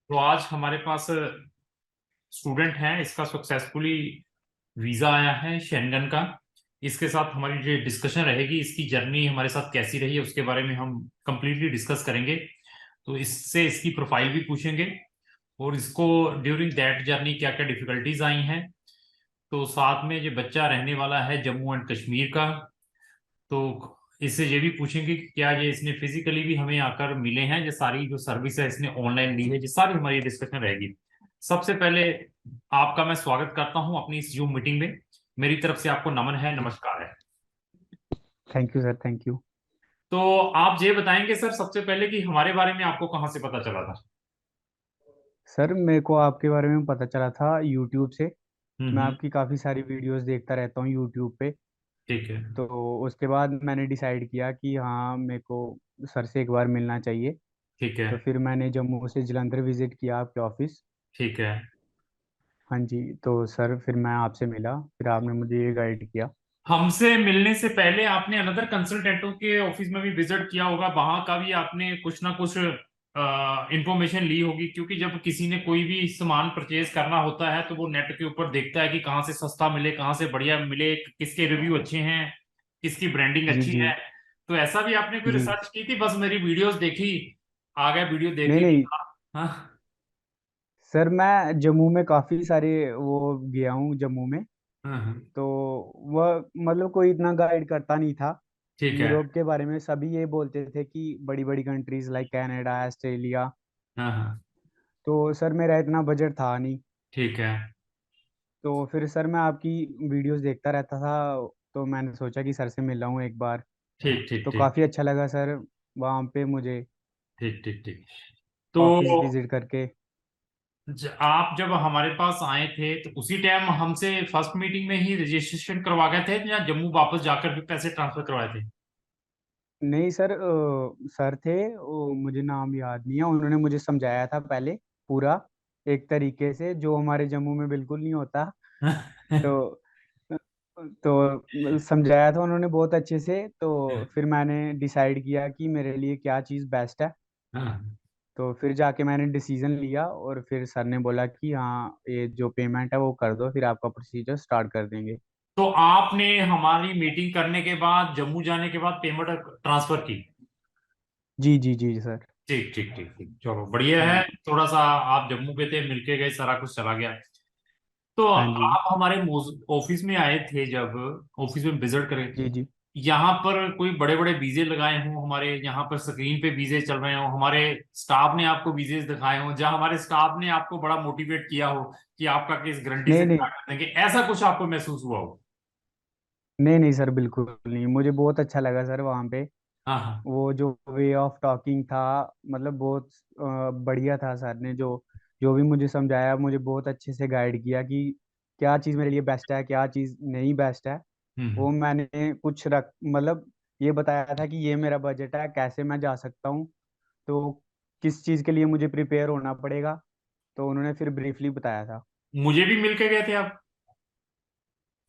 तो आज हमारे पास स्टूडेंट हैं, इसका सक्सेसफुली वीजा आया है शेंगन का। इसके साथ हमारी जो डिस्कशन रहेगी, इसकी जर्नी हमारे साथ कैसी रही है उसके बारे में हम कंप्लीटली डिस्कस करेंगे। तो इससे इसकी प्रोफाइल भी पूछेंगे और इसको ड्यूरिंग दैट जर्नी क्या क्या डिफिकल्टीज आई हैं। तो साथ में जो बच्चा रहने वाला है जम्मू एंड कश्मीर का, तो इससे ये भी पूछेंगे कि क्या ये इसने फिजिकली भी हमें आकर मिले हैं, ये सारी जो सर्विस है इसने ऑनलाइन ली है, ये सारी हमारी डिस्कशन रहेगी। सबसे पहले आपका मैं स्वागत करता हूं अपनी इस जूम मीटिंग में। मेरी तरफ से आपको नमन है, नमस्कार है। Thank you sir, thank you. तो आप ये बताएंगे सर सबसे पहले कि हमारे बारे में आपको कहाँ से पता चला था। सर मेरे को आपके बारे में पता चला था यूट्यूब से। मैं हम्म। आपकी काफ़ी सारी वीडियोस देखता रहता हूँ यूट्यूब पे। ठीक है। तो उसके बाद मैंने डिसाइड किया कि हाँ, मेरे को सर से एक बार मिलना चाहिए। ठीक है। तो फिर मैंने जम्मू से जलंधर विज़िट किया आपके ऑफिस। ठीक है। हाँ जी। तो सर फिर मैं आपसे मिला, फिर आपने मुझे ये गाइड किया। हमसे मिलने से पहले आपने अनदर कंसल्टेंटों के ऑफिस में भी विजिट किया होगा, वहां का भी आपने कुछ ना कुछ इंफॉर्मेशन ली होगी, क्योंकि जब किसी ने कोई भी सामान परचेज करना होता है तो वो नेट के ऊपर देखता है कि कहाँ से सस्ता मिले, कहाँ से बढ़िया मिले, किसके रिव्यू अच्छे हैं, किसकी ब्रांडिंग जी अच्छी जी। है। तो ऐसा भी आपने कोई जी। रिसर्च की थी, बस मेरी वीडियोस देखी, आ गया वीडियो देख नहीं ली? नहीं हाँ। सर, मैं जम्मू में काफ़ी सारे वो गया हूँ जम्मू में। हाँ हाँ। तो वह मतलब कोई इतना गाइड करता नहीं था ठीक है। यूरोप के बारे में। सभी ये बोलते थे कि बड़ी बड़ी कंट्रीज लाइक कनाडा, ऑस्ट्रेलिया। हाँ हाँ। तो सर मेरा इतना बजट था नहीं। ठीक है। तो फिर सर मैं आपकी वीडियोस देखता रहता था। तो मैंने सोचा कि सर से मिल रहा हूँ एक बार। ठीक ठीक तो ठीक। काफ़ी अच्छा लगा सर वहाँ पे मुझे ठीक ठीक ठीक। तो ऑफिस विजिट करके। आप जब हमारे पास आए थे तो उसी टाइम हमसे फर्स्ट मीटिंग में ही रजिस्ट्रेशन करवा गए थे, या जम्मू वापस जाकर भी पैसे ट्रांसफर करवाए थे? नहीं सर, सर थे वो, मुझे नाम याद नहीं है। उन्होंने मुझे समझाया था पहले पूरा एक तरीके से, जो हमारे जम्मू में बिल्कुल नहीं होता। तो समझाया था उन्होंने बहुत अच्छे से। तो फिर मैंने डिसाइड किया कि मेरे लिए क्या चीज़ बेस्ट है। हाँ। तो फिर जाके मैंने डिसीजन लिया और फिर सर ने बोला कि हाँ, ये जो पेमेंट है वो कर दो, फिर आपका प्रोसीजर स्टार्ट कर देंगे। तो आपने हमारी मीटिंग करने के बाद जम्मू जाने के बाद पेमेंट ट्रांसफर की? जी जी जी सर। ठीक ठीक ठीक ठीक, चलो बढ़िया हाँ है। जी। थोड़ा सा आप जम्मू पे थे, मिलके गए, सारा कुछ चला गया। तो हाँ जी। आप हमारे ऑफिस में आए थे, जब ऑफिस में विजिट करें, जी जी। यहाँ पर कोई बड़े बड़े वीजे लगाए हों, हमारे यहाँ पर स्क्रीन पे वीजे चल रहे हों, हमारे स्टाफ ने आपको वीजे दिखाए हों, जहाँ हमारे स्टाफ ने आपको बड़ा मोटिवेट किया हो कि आपका केस गारंटी से नहीं नहीं। करा कर देंगे, ऐसा कुछ आपको महसूस हुआ हो? नहीं नहीं सर, बिल्कुल नहीं। मुझे बहुत अच्छा लगा सर वहाँ पे। हाँ हाँ। वो जो वे ऑफ टॉकिंग था, मतलब बहुत बढ़िया था। सर ने जो जो भी मुझे समझाया, मुझे बहुत अच्छे से गाइड किया कि क्या चीज़ मेरे लिए बेस्ट है, क्या चीज़ नहीं बेस्ट है। हम्म। वो मैंने कुछ रख मतलब ये बताया था कि ये मेरा बजट है, कैसे मैं जा सकता हूँ। तो किस चीज़ के लिए मुझे प्रिपेयर होना पड़ेगा। तो उन्होंने फिर ब्रीफली बताया था। मुझे भी मिल के गए थे आप?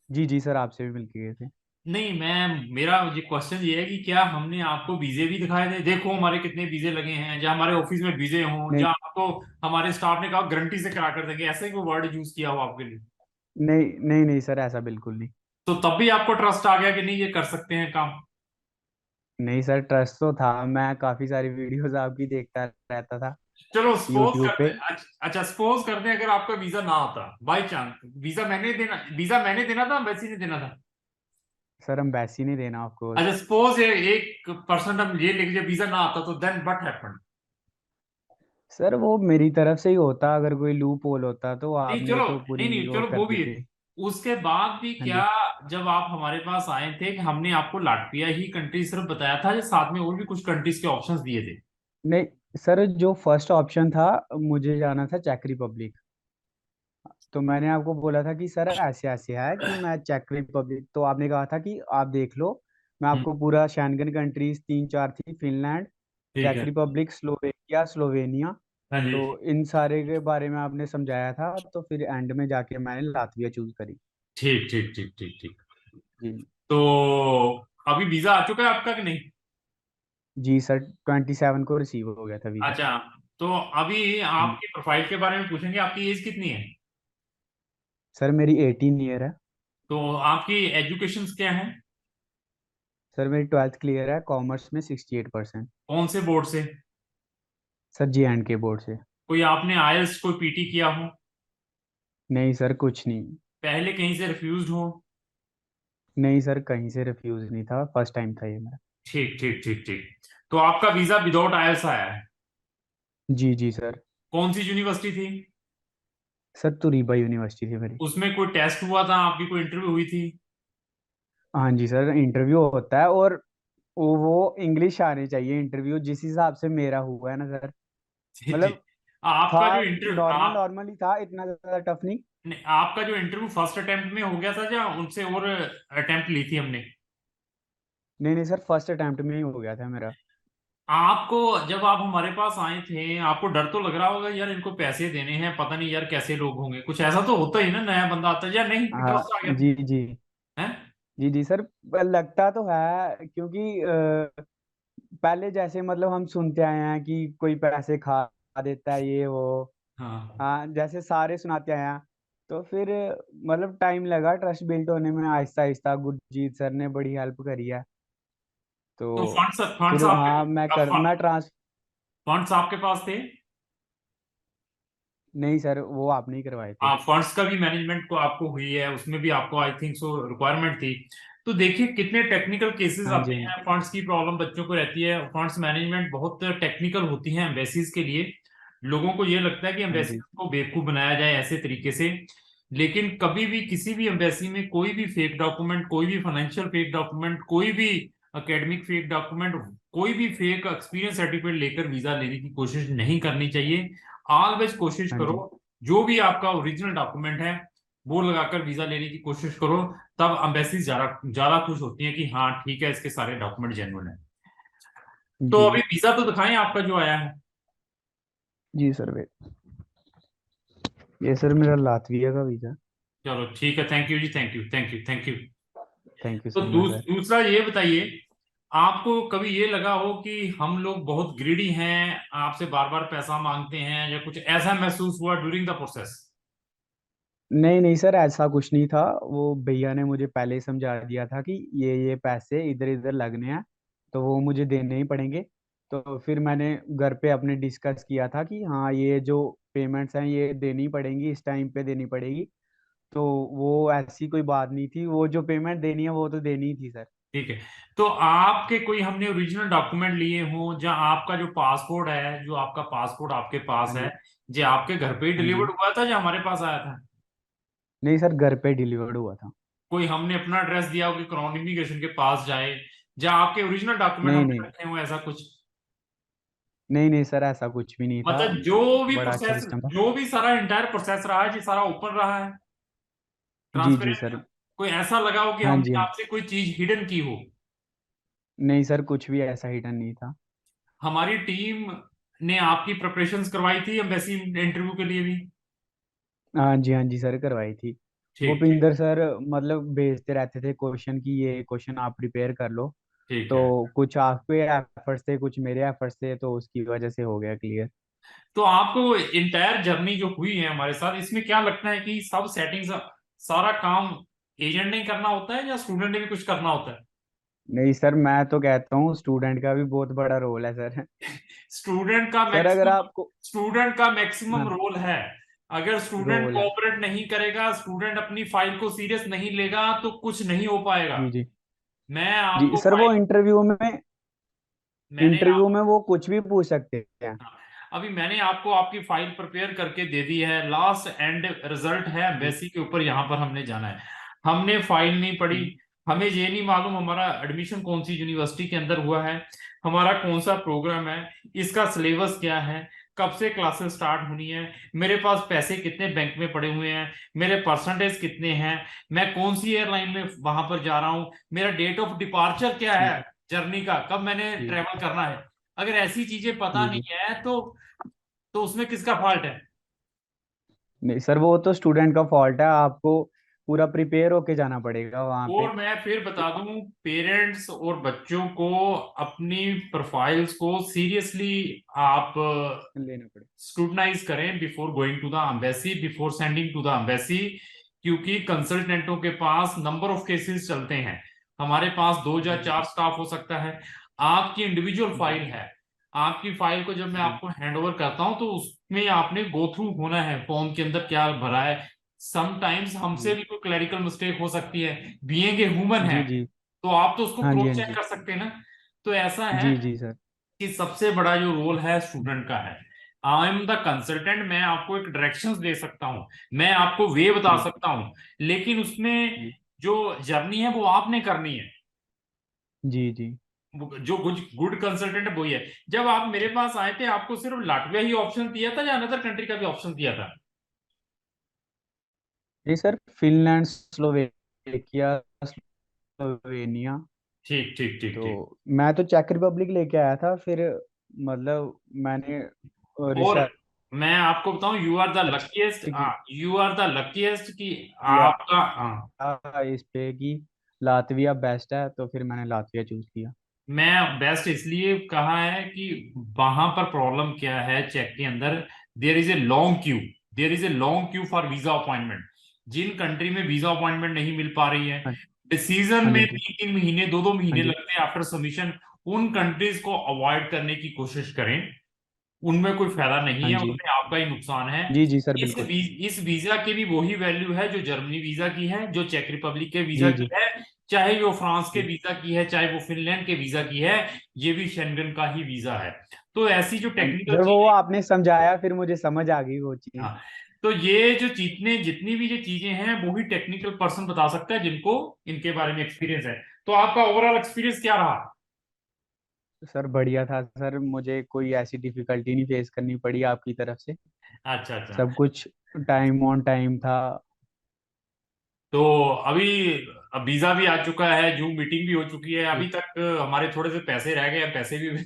जी जी सर, आपसे भी मिल के गए थे। नहीं, मैं मेरा ये क्वेश्चन ये है कि क्या हमने आपको वीजे भी दिखाए थे, देखो हमारे कितने वीजे लगे हैं, जहाँ हमारे ऑफिस में वीजे हों, नहीं जहाँ आपको हमारे स्टाफ ने कहा गारंटी से करा कर देंगे, ऐसा ही कोई वर्ड यूज किया हो आपके लिए? नहीं नहीं नहीं सर, ऐसा बिल्कुल नहीं। तो तब भी आपको ट्रस्ट आ गया कि नहीं ये कर सकते हैं काम? नहीं सर, ट्रस्ट तो था। मैं काफ़ी सारी वीडियोस आपकी देखता रहता था चलो सपोज यूट्यूब करते पे। हैं, अच्छा सपोज करते हैं अगर आपका वीजा ना आता बाई चांस, वीजा मैंने देना था, वैसे नहीं देना था। सर हम वैसे ही नहीं देना आपको। अच्छा सपोज एक परसेंट हम ये लेके, जब वीजा ना आता तो देन व्हाट हैपेंड? सर वो मेरी तरफ से ही होता, अगर कोई लूप होल होता तो नहीं आपने चलो, तो नहीं पूरी नहीं वो चलो कर वो भी है। देते। उसके बाद भी हाँ क्या, जी। जब आप हमारे पास आए थे कि हमने आपको लाटविया ही कंट्री सिर्फ बताया था, या साथ में और भी कुछ कंट्रीज के ऑप्शंस दिए थे? नहीं सर, जो फर्स्ट ऑप्शन था, मुझे जाना था चेक रिपब्लिक। तो मैंने आपको बोला था कि सर ऐसे ऐसे है कि मैं चेक रिपब्लिक, तो आपने कहा था कि आप देख लो। मैं हम्म। आपको पूरा शेंगन कंट्रीज तीन चार थी, फिनलैंड, ठीक चेक है। Republic, Slovakia, Slovenia. हाँ जी। तो इन सारे के बारे में आपने समझाया था। तो फिर एंड में जाके मैंने लातविया चूज करी। ठीक ठीक ठीक ठीक ठीक। जी। तो अभी वीजा आ चुका है आपका कि नहीं? जी सर, 27 को रिसीव हो गया था वीज़ा। अच्छा, तो अभी आपकी प्रोफाइल के बारे में पूछेंगे, आपकी एज कितनी है? सर मेरी 18 ईयर है। तो आपकी एजुकेशंस क्या है? सर मेरी 12th क्लियर है, कॉमर्स में 68%। कौन से बोर्ड से? सर J&K बोर्ड से। कोई आपने आईएलटीएस कोई पीटी किया हो? नहीं सर, कुछ नहीं। पहले कहीं से रिफ्यूज्ड हो? नहीं सर, कहीं से रिफ्यूज नहीं था, फर्स्ट टाइम था ये मेरा। ठीक ठीक ठीक ठीक। तो आपका वीजा विदाउट आईएलटीएस आया है? जी जी सर। कौन सी यूनिवर्सिटी थी? सर तुरीबा यूनिवर्सिटी थी मेरी। उसमें कोई टेस्ट हुआ था, आपकी कोई इंटरव्यू हुई थी? हाँ जी सर, इंटरव्यू होता है, और वो इंग्लिश आनी चाहिए इंटरव्यू, जिस हिसाब से मेरा हुआ है ना सर। जी जी। मतलब था, आपका जो इंटर नॉर्मल आप नॉर्मल ही था, इतना ज्यादा टफ नहीं। आपका जो इंटरव्यू फर्स्ट अटेम्प्ट में हो गया था या उनसे और अटेम्प्ट ली थी हमने? नहीं नहीं सर, फर्स्ट अटेम्प्ट में ही हो गया था मेरा। आपको जब आप हमारे पास आए थे, आपको डर तो लग रहा होगा यार, इनको पैसे देने हैं, पता नहीं यार कैसे लोग होंगे, कुछ ऐसा तो होता ही ना, नया बंदा आता है या नहीं, हाँ ट्रस्ट आ गया जी जी। है? जी जी सर। लगता तो है, क्योंकि पहले जैसे मतलब हम सुनते आए हैं कि कोई पैसे खा देता है ये वो। हाँ। हाँ, जैसे सारे सुनाते आए हैं। तो फिर मतलब टाइम लगा ट्रस्ट बिल्ड होने में, आहिस्ता आहिस्ता गुरजीत सर ने बड़ी हेल्प करी है। तो तो फंड्स फंड्स फिर हाँ, मैं ट्रांस फंड्स आपके पास थे? नहीं सर, वो आपने ही करवाए थे। हाँ, फंड्स का भी मैनेजमेंट को आपको हुई है, उसमें भी आपको आई थिंक सो रिक्वायरमेंट थी। तो देखिए कितने टेक्निकल केसेस हाँ जी आते हाँ जी। हैं, फंड्स की प्रॉब्लम बच्चों को रहती है, फंड्स मैनेजमेंट बहुत टेक्निकल होती है एम्बेसीज के लिए। लोगों को ये लगता है कि हाँ एम्बेसी जी को बेवकूफ बनाया जाए ऐसे तरीके से, लेकिन कभी भी किसी भी एम्बेसी में कोई भी फेक डॉक्यूमेंट, कोई भी फाइनेंशियल फेक डॉक्यूमेंट, कोई भी एकेडमिक फेक डॉक्यूमेंट, कोई भी फेक एक्सपीरियंस सर्टिफिकेट लेकर वीजा लेने की कोशिश नहीं करनी चाहिए। ऑलवेज कोशिश हाँ करो, जी। जो भी आपका ओरिजिनल डॉक्यूमेंट है वो लगाकर वीजा लेने की कोशिश करो। तब अम्बेसी ज्यादा ज्यादा खुश होती है कि हाँ ठीक है, इसके सारे डॉक्यूमेंट जेन्युइन है। तो जी अभी वीजा तो दिखाएं आपका जो आया है। जी सर, वे ये सर मेरा लातविया का वीज़ा। चलो ठीक है, थैंक यू जी, thank you thank you thank you. Thank you तो सो मच सर। दूसरा ये बताइए, आपको कभी ये लगा हो कि हम लोग बहुत ग्रीडी हैं, आपसे बार बार पैसा मांगते हैं, या कुछ ऐसा महसूस हुआ ड्यूरिंग द प्रोसेस? नहीं नहीं सर, ऐसा कुछ नहीं था। वो भैया ने मुझे पहले ही समझा दिया था कि ये पैसे इधर इधर लगने हैं, तो वो मुझे देने ही पड़ेंगे। तो फिर मैंने घर पे अपने डिस्कस किया था कि हाँ, ये जो पेमेंट्स हैं ये देनी पड़ेंगी, इस टाइम पे देनी पड़ेगी। तो वो ऐसी कोई बात नहीं थी, वो जो पेमेंट देनी है वो तो देनी ही थी सर। ठीक है। तो आपके कोई हमने ओरिजिनल डॉक्यूमेंट लिए हों, जहाँ आपका जो पासपोर्ट है, जो आपका पासपोर्ट आपके पास हाँ है, जी जो आपके घर पे ही हाँ डिलीवर्ड जी। हुआ था या हमारे पास आया था? नहीं सर, घर पे डिलीवर्ड हुआ था। कोई हमने अपना एड्रेस दिया हो कि क्रॉन इमिग्रेशन के पास जाए, जहाँ आपके ओरिजिनल डॉक्यूमेंट नहीं हमने नहीं रखे हुए, ऐसा कुछ? नहीं नहीं सर, ऐसा कुछ भी नहीं था। मतलब जो भी बड़ा अच्छा प्रोसेस, सिस्टम था। जो भी सारा इंटायर प्रोसेस रहा है जी, सारा ओपन रहा है, जी जी ट्रांसपेरेंट? सर। कोई ऐसा लगा हो कि हाँ जी हमने हाँ। आपसे कोई चीज हिडन की हो? नहीं सर, कुछ भी ऐसा हिडन नहीं था। हमारी टीम ने आपकी प्रिपरेशंस करवाई थी एम्बेसी इंटरव्यू के लिए भी? हाँ जी सर, करवाई थी। ठीक ठीक भूपिंदर सर मतलब भेजते रहते थे क्वेश्चन की, ये क्वेश्चन आप प्रिपेयर कर लो। ठीक तो है। कुछ आपके एफर्ट्स थे, कुछ मेरे एफर्ट्स थे, तो उसकी वजह से हो गया क्लियर। तो आपको इंटायर जर्नी जो हुई है हमारे साथ, इसमें क्या लगता है कि सब सेटिंग्स, सारा काम एजेंट ने ही करना होता है या स्टूडेंट ने भी कुछ करना होता है? नहीं सर, मैं तो कहता हूँ स्टूडेंट का भी बहुत बड़ा रोल है सर। स्टूडेंट का सर अगर मैक्सिमम आपको, स्टूडेंट का मैक्सिमम हाँ, रोल है। अगर स्टूडेंट रोल है। कोऑपरेट नहीं करेगा, स्टूडेंट अपनी फाइल को सीरियस नहीं लेगा, तो कुछ नहीं हो पाएगा। जी जी। मैं जी आपको सर, वो फाइल मैंने इंटरव्यू में वो कुछ भी पूछ सकते हैं। अभी मैंने आपको आपकी फाइल प्रिपेयर करके दे दी है, लास्ट एंड रिजल्ट है जी एम्बेसी के ऊपर, यहाँ पर हमने जाना है। हमने फाइल नहीं पढ़ी, जी हमें ये नहीं मालूम हमारा एडमिशन कौन सी यूनिवर्सिटी के अंदर हुआ है, हमारा कौन सा प्रोग्राम है, इसका सिलेबस क्या है, कब से क्लासेस स्टार्ट होनी है, मेरे पास पैसे कितने बैंक में पड़े हुए हैं, मेरे परसेंटेज कितने हैं, मैं कौन सी एयरलाइन में वहां पर जा रहा हूँ, मेरा डेट ऑफ डिपार्चर क्या जी है, जर्नी का कब मैंने जी ट्रेवल करना है। अगर ऐसी चीजें पता जी नहीं जी। है तो उसमें किसका फॉल्ट है? नहीं सर, वो तो स्टूडेंट का फॉल्ट है। आपको पूरा प्रिपेयर होके जाना पड़ेगा वहां पे। और मैं फिर बता दूं, पेरेंट्स और बच्चों को अपनी प्रोफाइल्स को सीरियसली आप लेना पड़ेगा। स्क्रूटनाइज करें before going to the embassy, before sending to the embassy. क्योंकि कंसल्टेंटों के पास नंबर ऑफ केसेस चलते हैं, हमारे पास दो या जी चार स्टाफ हो सकता है। आपकी इंडिविजुअल जी फाइल है, आपकी फाइल को जब मैं जी आपको हैंड ओवर करता हूं तो उसमें आपने गो थ्रू होना है, फॉर्म के अंदर क्या भरा है। समटाइम्स हमसे जी भी कोई क्लरिकल मिस्टेक हो सकती है, बीइंग ए ह्यूमन है, जी जी। तो आप तो उसको हाँ जी क्रॉस हाँ चेक जी। कर सकते हैं ना। तो ऐसा है जी जी सर। कि सबसे बड़ा जो रोल है स्टूडेंट का है। आई एम द कंसल्टेंट, मैं आपको एक डायरेक्शंस दे सकता हूँ, मैं आपको वे बता जी सकता हूँ, लेकिन उसमें जी जो जर्नी है वो आपने करनी है। जी जी। जो गुड गुड कंसल्टेंट है वही है। जब आप मेरे पास आए थे, आपको सिर्फ लाटविया ही ऑप्शन दिया था या अनदर कंट्री का भी ऑप्शन दिया था? जी सर, फिनलैंड, स्लोवेकिया, स्लोवेनिया। ठीक ठीक ठीक ठीक। तो मैं तो चेक रिपब्लिक लेके आया था फिर, मतलब मैंने और रिसर्च मैं आपको बताऊं, यू आर द लकीएस्ट, की यू आर द लकीएस्ट कि किया आपका, हाँ। इस पे कि लातविया बेस्ट है, तो फिर मैंने लातविया चूज किया। मैं बेस्ट इसलिए कहा है कि वहां पर प्रॉब्लम क्या है चेक के अंदर, there is a long queue, there is a long queue for visa appointment. जिन कंट्री में वीजा अपॉइंटमेंट नहीं मिल पा रही है, हाँ डिसीजन हाँ जी में हाँ जी 3 3 महीने 2 2 महीने हाँ जी लगते हैं आफ्टर सबमिशन, उन कंट्रीज को अवॉइड करने की कोशिश करें। उनमें कोई फायदा नहीं हाँ है, जी उसमें आपका ही नुकसान है। जी जी सर इस बिल्कुल। इस वीजा की भी वही वैल्यू है जो जर्मनी वीजा की है, जो चेक रिपब्लिक के वीजा जी की जी है, चाहे वो फ्रांस के जी वीजा की है, चाहे वो फिनलैंड के वीजा की है। ये भी शेंगन का ही वीजा है। तो ऐसी जो हाँ जी टेक्निकल सर, वो चीजें, आपने समझाया फिर मुझे समझ आ गई वो चीज़। हाँ, तो ये जो जितनी भी ये चीजें हैं वो ही टेक्निकल पर्सन बता सकता है जिनको इनके बारे में एक्सपीरियंस है। तो आपका ओवरऑल एक्सपीरियंस क्या रहा? सर बढ़िया था सर, मुझे कोई ऐसी डिफिकल्टी नहीं फेस करनी पड़ी आपकी तरफ से। अच्छा अच्छा। सब कुछ टाइम ऑन टाइम था। तो अभी अब वीजा भी आ चुका है, जूम मीटिंग भी हो चुकी है, अभी जी तक हमारे थोड़े से पैसे रह गए हैं, पैसे भी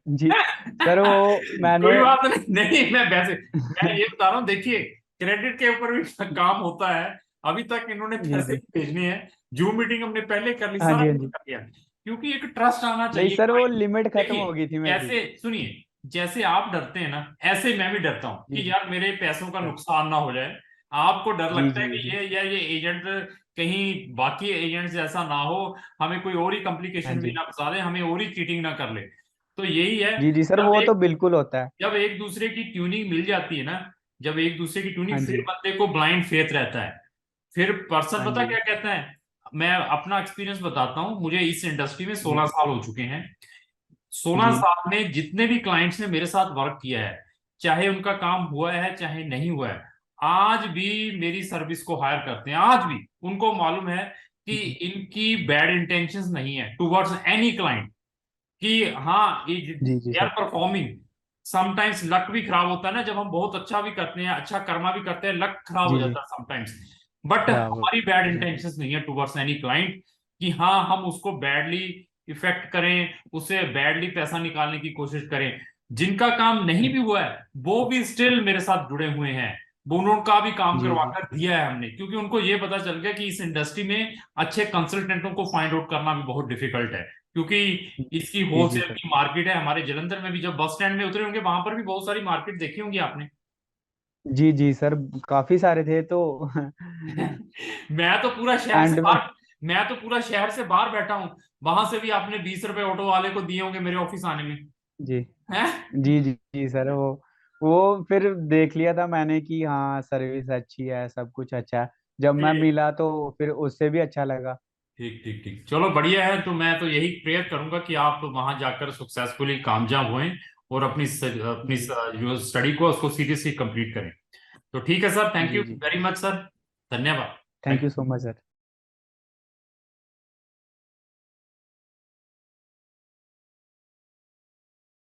जी सर, वो मैंने कोई बात नहीं, नहीं मैं वैसे, मैं ये बता रहा हूँ, देखिए क्रेडिट के ऊपर भी काम होता है। अभी तक इन्होंने जी पैसे जी भेजने हैं, जूम मीटिंग हमने पहले कर ली, हाँ सारा जी हाँ कुछ जी। कर दिया, क्योंकि एक ट्रस्ट आना नहीं चाहिए सर, वो क्लाइंट। लिमिट खत्म हो देखिए, गई थी मेरी। जैसे सुनिए, जैसे आप डरते हैं ना, ऐसे मैं भी डरता हूँ जी कि जी यार मेरे पैसों का सर। नुकसान ना हो जाए। आपको डर जी लगता है जी कि जी ये एजेंट कहीं बाकी एजेंट जैसा ना हो, हमें कोई और ही हाँ कॉम्प्लिकेशन भी जी ना फंसा दे, हमें और ही चीटिंग ना कर ले। तो यही है। जी जी सर, जब वो तो एक बिल्कुल होता है। जब एक दूसरे की ट्यूनिंग मिल जाती है ना, जब एक दूसरे की ट्यूनिंग, हाँ फिर जी बंदे को ब्लाइंड फेथ रहता है। फिर पर्सन हाँ पता जी क्या कहता है, मैं अपना एक्सपीरियंस बताता हूँ, मुझे इस इंडस्ट्री में जी 16 साल हो चुके हैं। सोलह जी साल में जितने भी क्लाइंट्स ने मेरे साथ वर्क किया है, चाहे उनका काम हुआ है चाहे नहीं हुआ है, आज भी मेरी सर्विस को हायर करते हैं। आज भी उनको मालूम है कि जी इनकी बैड इंटेंशंस नहीं है टुवर्ड्स एनी क्लाइंट, कि हाँ ये जी जी they are sir. Performing. Sometimes luck भी खराब होता है ना, जब हम बहुत अच्छा भी करते हैं, अच्छा कर्मा भी करते हैं, लक खराब हो जी जी जाता है समटाइम्स। बट खराब हो हमारी बैड जी जी इंटेंशंस नहीं है टुवर्ड्स एनी क्लाइंट, कि हाँ हम उसको बैडली इफेक्ट करें, उससे बैडली पैसा निकालने की कोशिश करें। जिनका काम नहीं भी हुआ है वो भी स्टिल मेरे साथ जुड़े हुए हैं, वो उनका भी काम जी करवा जी कर दिया है हमने, क्योंकि उनको ये पता चल गया कि इस इंडस्ट्री में अच्छे कंसल्टेंटों को फाइंड आउट करना भी बहुत डिफिकल्ट है। क्योंकि इसकी जी जी होलसेल सर। की मार्केट है। हमारे जलंधर में भी जब बस स्टैंड में उतरे होंगे, वहां पर भी बहुत सारी मार्केट देखी होंगी आपने। जी जी सर, काफी सारे थे तो मैं तो पूरा शहर से एंड में। बाहर मैं तो पूरा शहर से बाहर बैठा हूं, वहां से भी आपने 20 रुपए ऑटो वाले को दिए होंगे मेरे ऑफिस आने में, जी हैं? जी जी जी सर, वो फिर देख लिया था मैंने कि हाँ सर्विस अच्छी है, सब कुछ अच्छा है। जब मैं मिला तो फिर उससे भी अच्छा लगा। ठीक ठीक ठीक, चलो बढ़िया है। तो मैं तो यही प्रेयर करूंगा कि आप वहां जाकर सक्सेसफुली कामयाब हों और अपनी जी जो स्टडी को उसको सीरियसली कंप्लीट करें। तो ठीक है सर, थैंक यू जी जी। वेरी मच सर, धन्यवाद। Thank thank you you. So much sir.